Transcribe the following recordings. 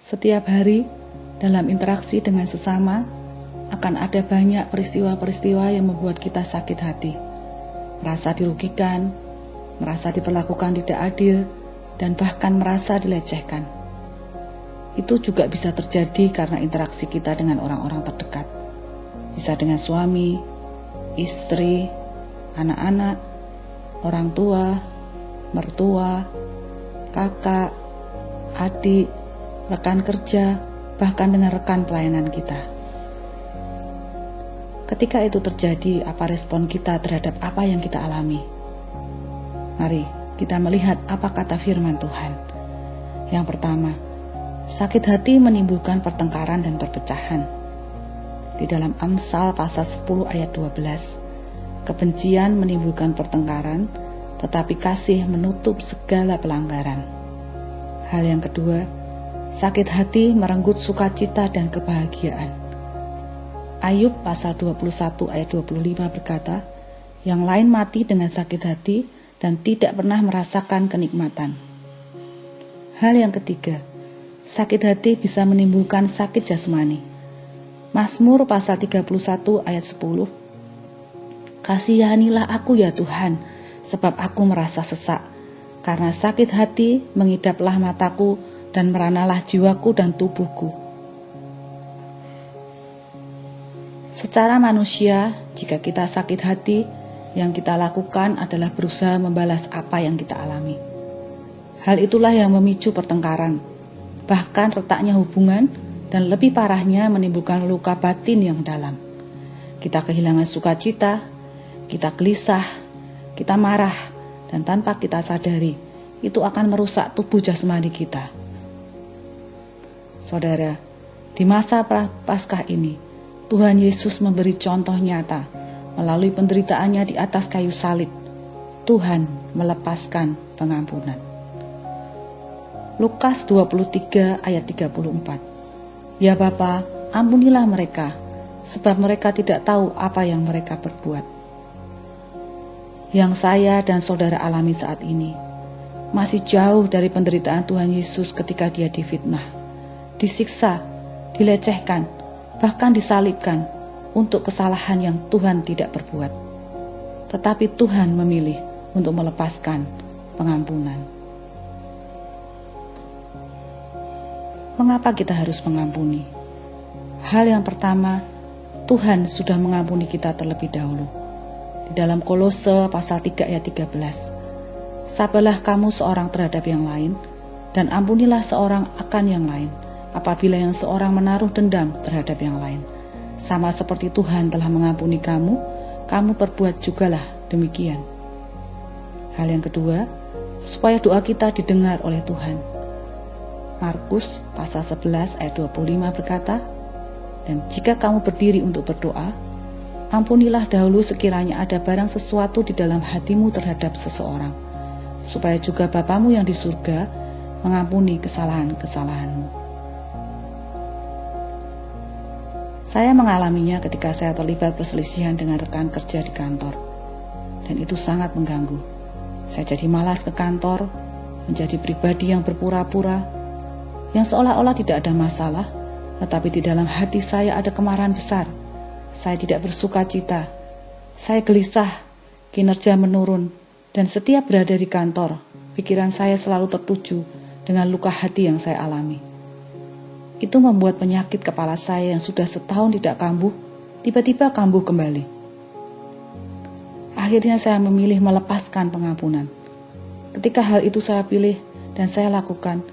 Setiap hari dalam interaksi dengan sesama akan ada banyak peristiwa-peristiwa yang membuat kita sakit hati, merasa dirugikan, merasa diperlakukan tidak adil, dan bahkan merasa dilecehkan. Itu juga bisa terjadi karena interaksi kita dengan orang-orang terdekat. Bisa dengan suami, istri, anak-anak, orang tua, mertua, kakak, adik, rekan kerja, bahkan dengan rekan pelayanan kita. Ketika itu terjadi, apa respon kita terhadap apa yang kita alami? Mari kita melihat apa kata firman Tuhan. Yang pertama, sakit hati menimbulkan pertengkaran dan perpecahan. Di dalam Amsal pasal 10 ayat 12, kebencian menimbulkan pertengkaran, tetapi kasih menutup segala pelanggaran. Hal yang kedua, sakit hati merenggut sukacita dan kebahagiaan. Ayub pasal 21 ayat 25 berkata, yang lain mati dengan sakit hati dan tidak pernah merasakan kenikmatan. Hal yang ketiga, sakit hati bisa menimbulkan sakit jasmani. Mazmur pasal 31 ayat 10, kasihanilah aku ya Tuhan, sebab aku merasa sesak, karena sakit hati mengidaplah mataku dan meranalah jiwaku dan tubuhku. Secara manusia, jika kita sakit hati, yang kita lakukan adalah berusaha membalas apa yang kita alami. Hal itulah yang memicu pertengkaran, bahkan retaknya hubungan, dan lebih parahnya menimbulkan luka batin yang dalam. Kita kehilangan sukacita, kita gelisah, kita marah, dan tanpa kita sadari, itu akan merusak tubuh jasmani kita. Saudara, di masa Paskah ini, Tuhan Yesus memberi contoh nyata melalui penderitaannya di atas kayu salib. Tuhan melepaskan pengampunan. Lukas 23 ayat 34. Ya Bapa, ampunilah mereka, sebab mereka tidak tahu apa yang mereka perbuat. Yang saya dan saudara alami saat ini masih jauh dari penderitaan Tuhan Yesus ketika dia difitnah, disiksa, dilecehkan, bahkan disalibkan untuk kesalahan yang Tuhan tidak perbuat. Tetapi Tuhan memilih untuk melepaskan pengampunan. Mengapa kita harus mengampuni? Hal yang pertama, Tuhan sudah mengampuni kita terlebih dahulu. Di dalam Kolose pasal 3 ayat 13, sabarlah kamu seorang terhadap yang lain, dan ampunilah seorang akan yang lain, apabila yang seorang menaruh dendam terhadap yang lain. Sama seperti Tuhan telah mengampuni kamu, kamu perbuat jugalah demikian. Hal yang kedua, supaya doa kita didengar oleh Tuhan. Markus pasal 11 ayat 25 berkata, dan jika kamu berdiri untuk berdoa, ampunilah dahulu sekiranya ada barang sesuatu di dalam hatimu terhadap seseorang, supaya juga Bapamu yang di surga mengampuni kesalahan-kesalahanmu. Saya mengalaminya ketika saya terlibat perselisihan dengan rekan kerja di kantor, dan itu sangat mengganggu. Saya jadi malas ke kantor, menjadi pribadi yang berpura-pura, yang seolah-olah tidak ada masalah, tetapi di dalam hati saya ada kemarahan besar. Saya tidak bersuka cita, saya gelisah, kinerja menurun, dan setiap berada di kantor, pikiran saya selalu tertuju dengan luka hati yang saya alami. Itu membuat penyakit kepala saya yang sudah setahun tidak kambuh, tiba-tiba kambuh kembali. Akhirnya saya memilih melepaskan pengampunan. Ketika hal itu saya pilih dan saya lakukan,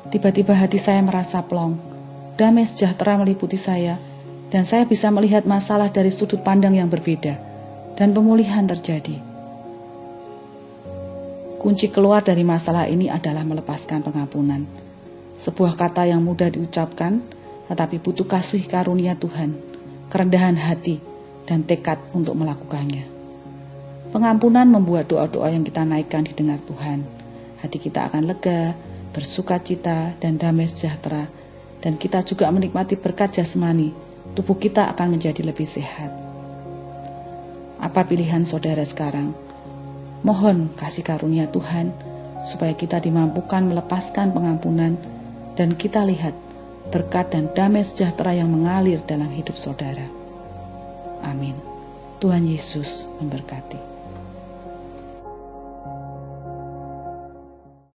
tiba-tiba hati saya merasa plong, damai sejahtera meliputi saya, dan saya bisa melihat masalah dari sudut pandang yang berbeda, dan pemulihan terjadi. Kunci keluar dari masalah ini adalah melepaskan pengampunan. Sebuah kata yang mudah diucapkan, tetapi butuh kasih karunia Tuhan, kerendahan hati, dan tekad untuk melakukannya. Pengampunan membuat doa-doa yang kita naikkan didengar Tuhan. Hati kita akan lega, bersukacita, dan damai sejahtera, dan kita juga menikmati berkat jasmani. Tubuh kita akan menjadi lebih sehat. Apa pilihan saudara sekarang? Mohon kasih karunia Tuhan, supaya kita dimampukan melepaskan pengampunan, dan kita lihat berkat dan damai sejahtera yang mengalir dalam hidup saudara. Amin. Tuhan Yesus memberkati.